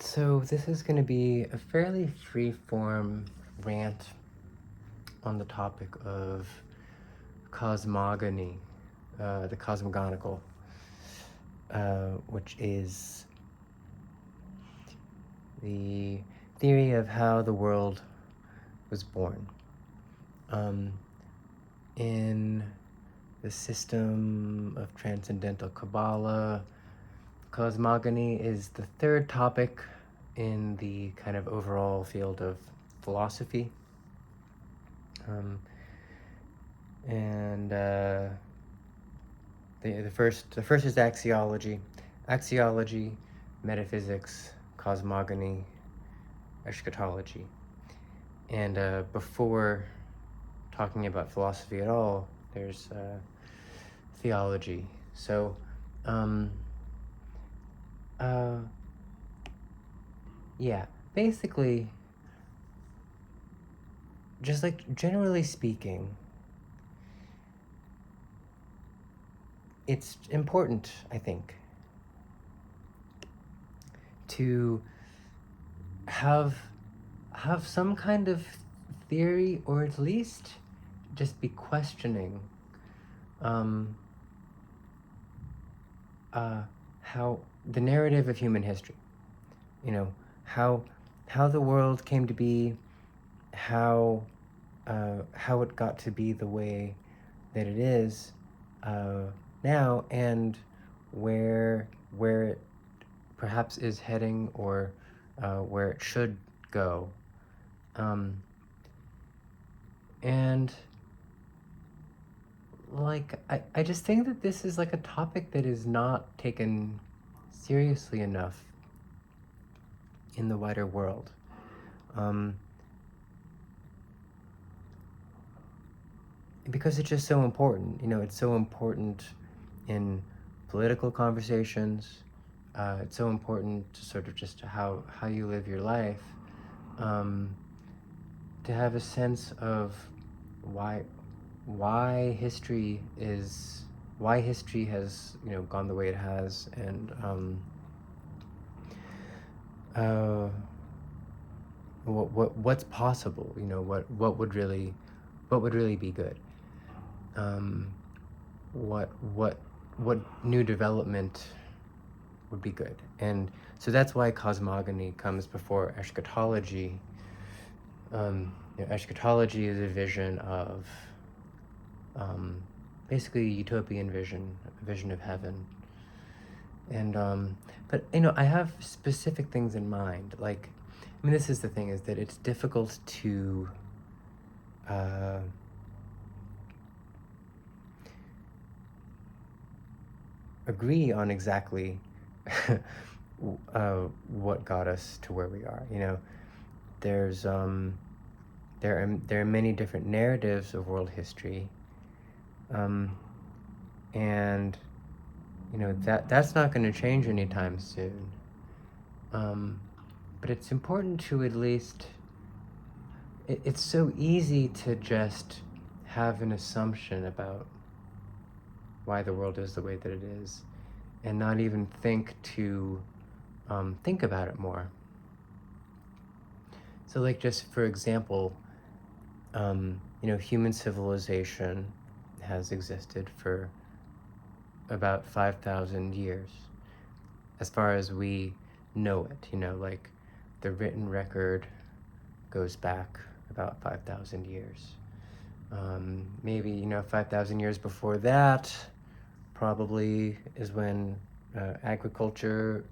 So this is going to be a fairly free-form rant on the topic of cosmogony, the cosmogonical, which is the theory of how the world was born. In the system of transcendental Kabbalah, cosmogony is the third topic in the kind of overall field of philosophy. The first is axiology, metaphysics, cosmogony, eschatology. And before talking about philosophy at all, there's theology. So basically, just like generally speaking, it's important, I think, to have some kind of theory, or at least just be questioning how the narrative of human history, how the world came to be, how it got to be the way that it is now, and where it perhaps is heading, or where it should go. And like, I just think that this is like a topic that is not taken seriously enough in the wider world. Because it's just so important. It's so important in political conversations. It's so important to sort of just how you live your life, to have a sense of why history has gone the way it has, and what's possible. What would really be good. What new development would be good. And so that's why cosmogony comes before eschatology. Eschatology is a vision of basically a utopian vision, a vision of heaven. And but I have specific things in mind. Like, this is the thing, is that it's difficult to agree on exactly what got us to where we are. There's there are many different narratives of world history, and that's not going to change anytime soon. But it's important to at least. It's so easy to just have an assumption about why the world is the way that it is, and not even think about it more. So, like, just for example, human civilization has existed for about 5,000 years, as far as we know it. Like, the written record goes back about 5,000 years. Maybe 5,000 years before that probably is when agriculture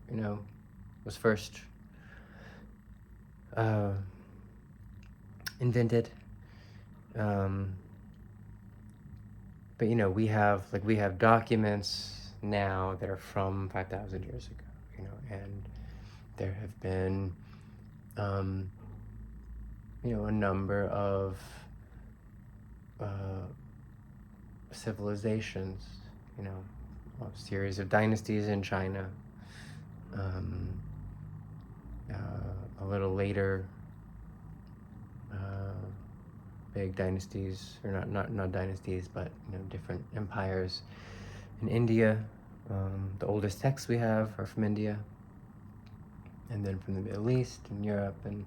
was first invented. But we have documents now that are from 5,000 years ago, and there have been a number of civilizations, a series of dynasties in China. A little later, big dynasties, or not dynasties, but different empires in India. The oldest texts we have are from India. and then from the Middle East and Europe, and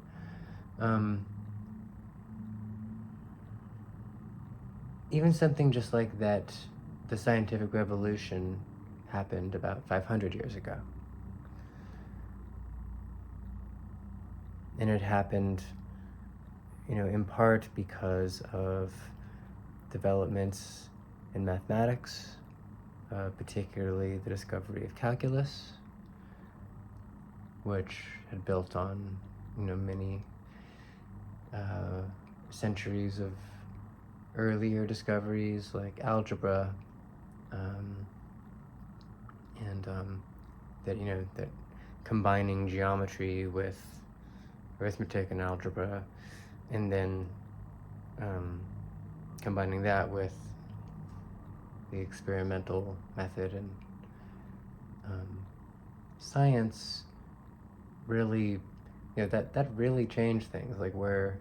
even something just like that, the scientific revolution happened about 500 years ago. And it happened, in part because of developments in mathematics, particularly the discovery of calculus, which had built on, many centuries of earlier discoveries like algebra, and that combining geometry with arithmetic and algebra, and then combining that with the experimental method and science really, that really changed things. Like where,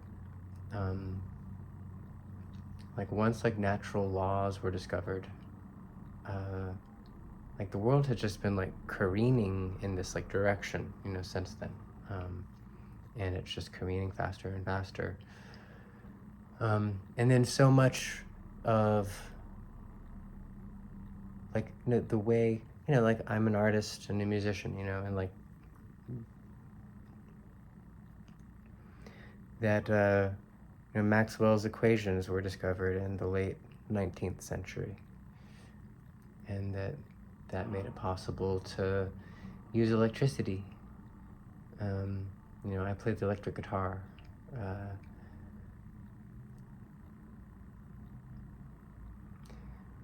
like once like natural laws were discovered, like the world has just been like careening in this like direction, since then, and it's just careening faster and faster. And then so much of like the way, like I'm an artist and a musician, and like that Maxwell's equations were discovered in the late 19th century, and that made it possible to use electricity. I played the electric guitar.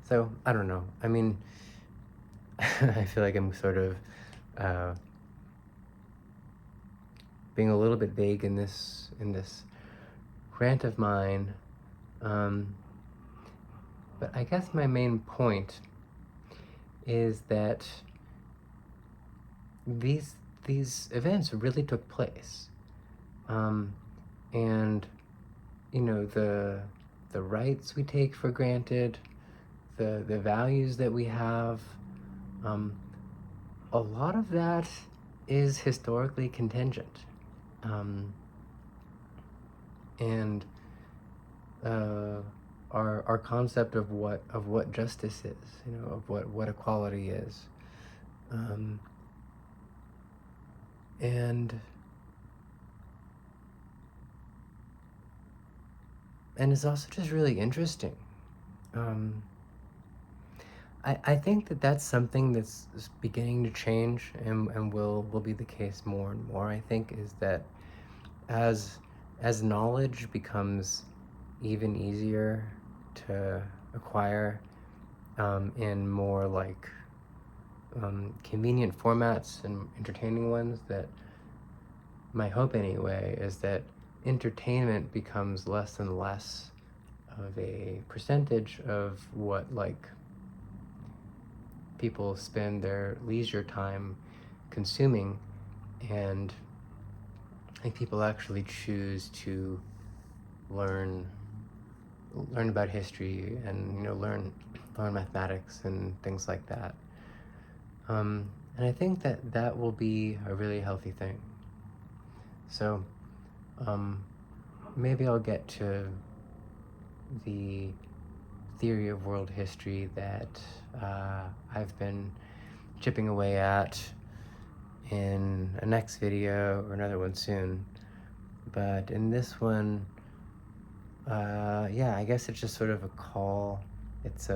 So I don't know. I mean, I feel like I'm sort of being a little bit vague in this rant of mine, but I guess my main point is that these events really took place, and the rights we take for granted, the values that we have, a lot of that is historically contingent, and our concept of what justice is, of what equality is, and it's also just really interesting. I think that's something that's beginning to change, and will be the case more and more. I think is that as knowledge becomes even easier to acquire, in more like convenient formats and entertaining ones, that my hope anyway is that entertainment becomes less and less of a percentage of what like people spend their leisure time consuming, and like people actually choose to learn about history and learn mathematics and things like that, and I think that will be a really healthy thing. So maybe I'll get to the theory of world history that I've been chipping away at in a next video or another one soon. But in this one, yeah, I guess it's just sort of a call. It's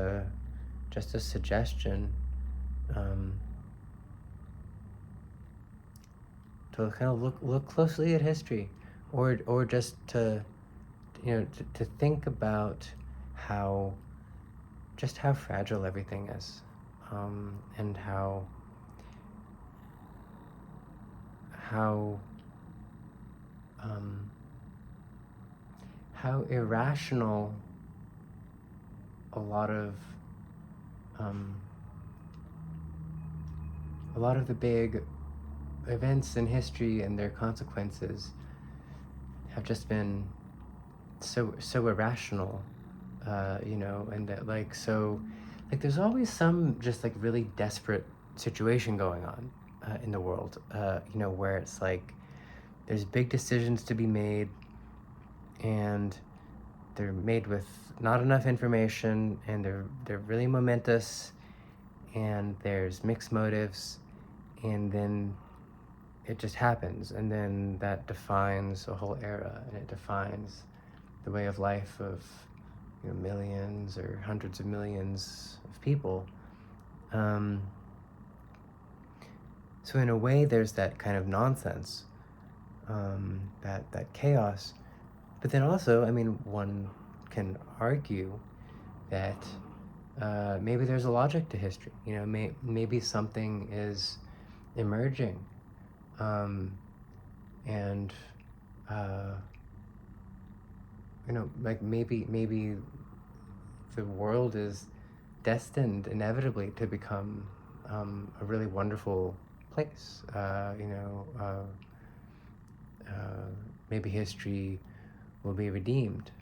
just a suggestion to kind of look closely at history, or just to to think about how fragile everything is, and how irrational a lot of the big events in history and their consequences have just been so irrational, and that like there's always some just like really desperate situation going on, in the world, where it's like there's big decisions to be made, and they're made with not enough information, and they're really momentous, and there's mixed motives, and then it just happens, and then that defines a whole era, and it defines the way of life of millions or hundreds of millions of people. So in a way, there's that kind of nonsense, that chaos. But then also, I mean, one can argue that maybe there's a logic to history. Maybe something is emerging, and uh, like maybe the world is destined inevitably to become a really wonderful place. Maybe history will be redeemed,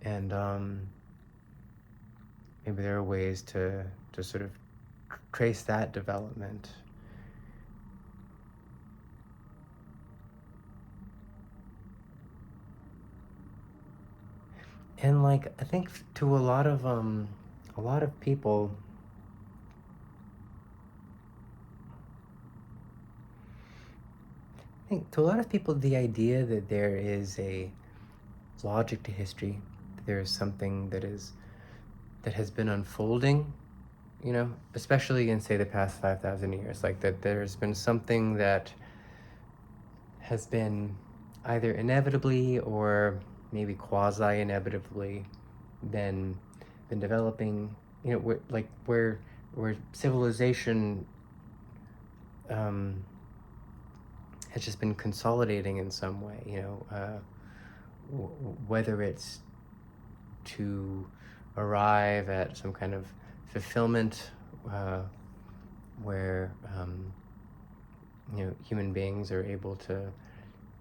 and maybe there are ways to sort of trace that development. And like, I think to a lot of people, the idea that there is a logic to history, that there is something that has been unfolding, especially in, say, the past 5,000 years, like that there's been something that has been either inevitably or maybe quasi-inevitably been developing, where civilization has just been consolidating in some way, whether it's to arrive at some kind of fulfillment, where human beings are able to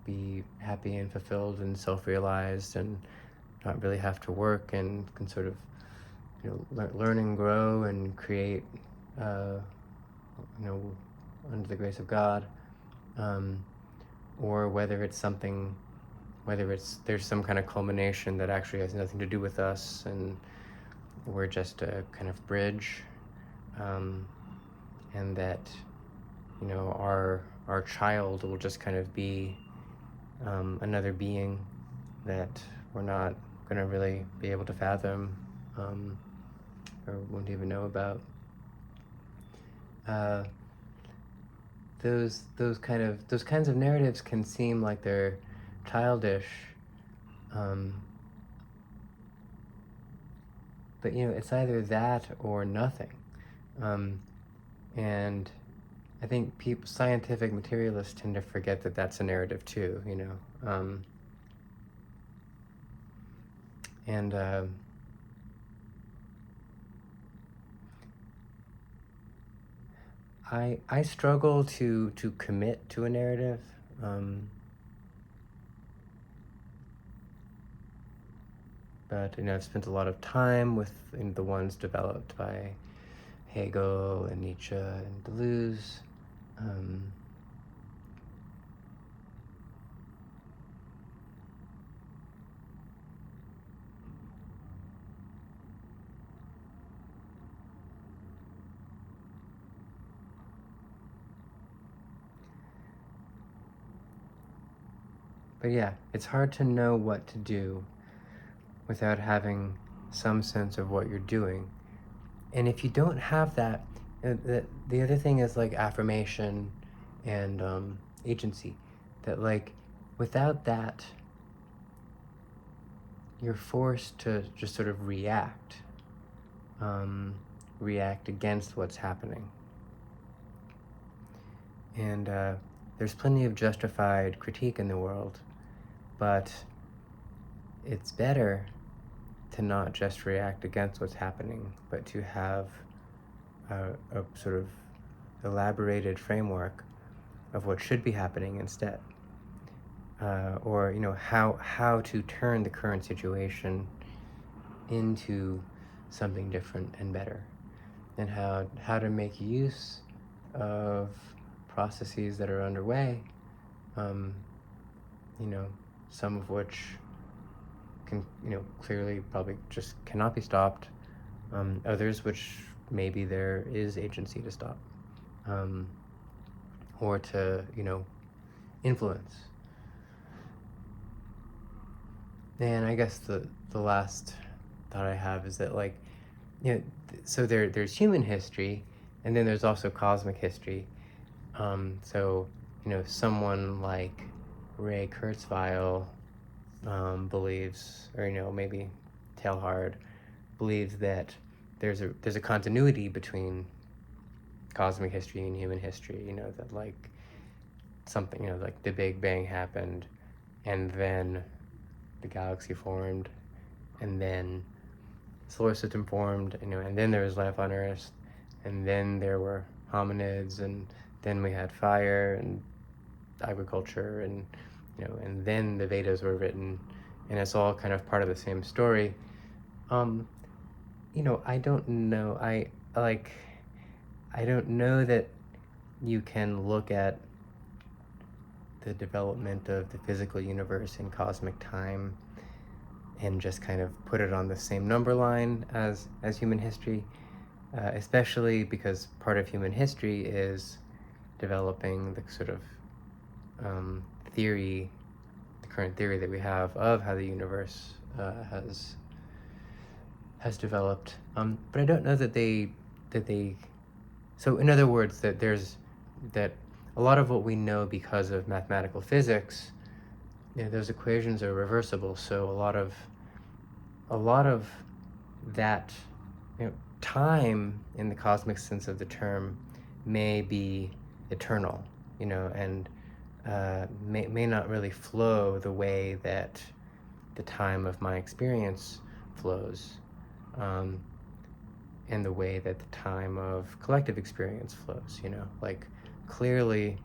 be happy and fulfilled and self-realized and not really have to work, and can sort of learn and grow and create under the grace of God, or whether there's some kind of culmination that actually has nothing to do with us, and we're just a kind of bridge, and that our child will just kind of be another being that we're not going to really be able to fathom, or won't even know about. Those kinds of narratives can seem like they're childish, but it's either that or nothing, and I think scientific materialists tend to forget that that's a narrative too, and I struggle to commit to a narrative, but I've spent a lot of time with the ones developed by Hegel and Nietzsche and Deleuze. But yeah, it's hard to know what to do without having some sense of what you're doing. And if you don't have that, the other thing is like affirmation and agency. That like, without that, you're forced to just sort of react against what's happening. And there's plenty of justified critique in the world, but it's better to not just react against what's happening, but to have a sort of elaborated framework of what should be happening instead, or how to turn the current situation into something different and better, and how to make use of processes that are underway, um, you know, some of which can, clearly probably just cannot be stopped, others which maybe there is agency to stop, um, or to, influence. And I guess the last thought I have is that, like, so there's human history, and then there's also cosmic history. So, someone like Ray Kurzweil believes, or maybe Teilhard believes that there's a continuity between cosmic history and human history. That, like, something, like the Big Bang happened, and then the galaxy formed, and then the solar system formed, and then there was life on Earth, and then there were hominids, and then we had fire and agriculture, and and then the Vedas were written, and it's all kind of part of the same story. I don't know. I don't know that you can look at the development of the physical universe in cosmic time and just kind of put it on the same number line as human history, especially because part of human history is developing the sort of theory, the current theory that we have of how the universe has developed. But I don't know that they. So in other words, that a lot of what we know because of mathematical physics, those equations are reversible. So a lot of that, time in the cosmic sense of the term may be eternal, and may not really flow the way that the time of my experience flows, and the way that the time of collective experience flows. Like, clearly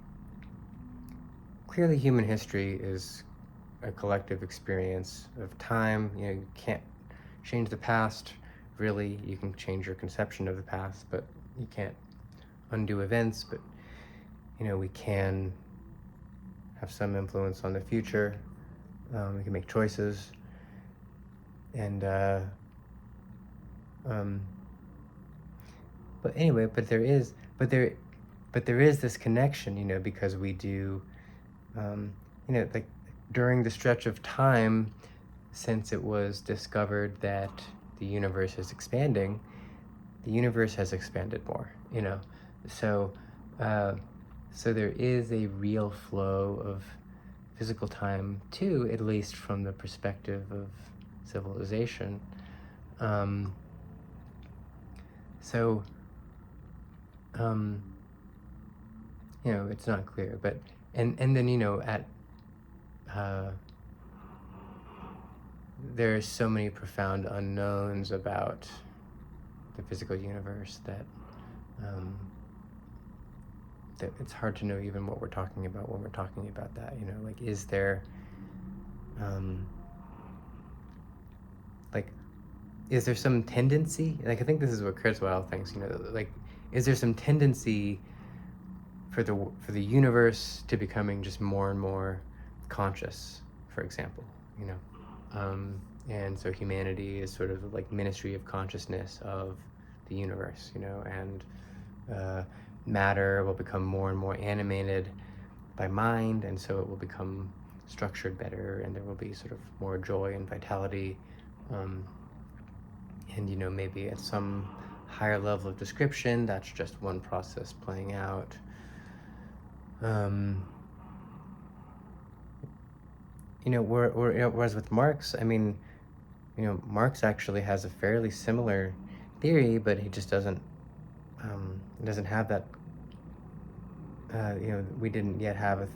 human history is a collective experience of time. You can't change the past, really. You can change your conception of the past, but you can't undo events. But we can have some influence on the future. We can make choices, and but anyway, there is this connection, because we do, like, during the stretch of time since it was discovered that the universe is expanding, the universe has expanded more, so so there is a real flow of physical time too, at least from the perspective of civilization. So it's not clear, but and then at there are so many profound unknowns about the physical universe that that it's hard to know even what we're talking about when we're talking about that. Like, is there like, is there some tendency, like, I think this is what Kurzweil thinks, like, is there some tendency for the universe to becoming just more and more conscious, for example, and so humanity is sort of like ministry of consciousness of the universe, and matter will become more and more animated by mind, and so it will become structured better, and there will be sort of more joy and vitality, and maybe at some higher level of description, that's just one process playing out. Whereas with Marx, I mean, Marx actually has a fairly similar theory, but he just doesn't have that. We didn't yet have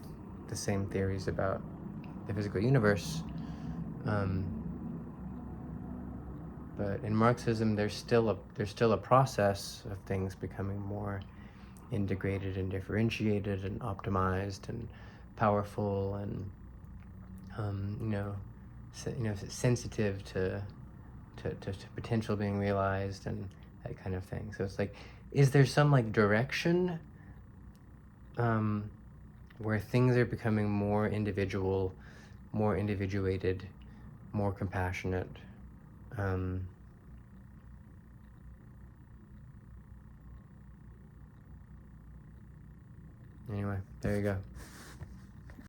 the same theories about the physical universe. But in Marxism, there's still a process of things becoming more integrated and differentiated and optimized and powerful, and sensitive to potential being realized and that kind of thing. So it's like, is there some, like, direction where things are becoming more individual, more individuated, more compassionate. Anyway, there you go.